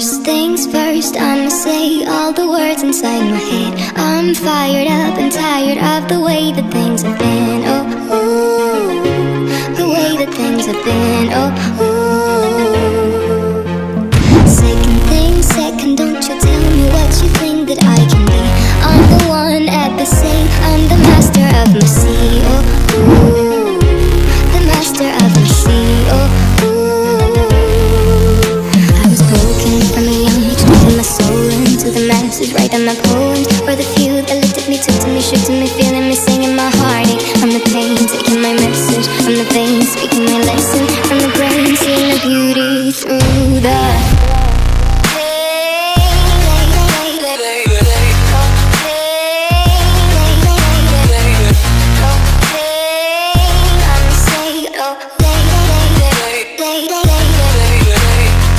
First things first, I'ma say all the words inside my head. I'm fired up and tired of the way that things have been. Oh, ooh, the way that things have been. Oh, ooh. Second thing second, don't you tell me what you think that I can be. I'm the one at the same, I'm the master of my sea. Oh, ooh, the master of my sea. Oh, to the masses, writing my poems for the few that looked at me, took to me, shook to me, feeling me, singing my heartache. From the pain, taking my message. From the veins, speaking my lesson. From the brain, seeing the beauty through the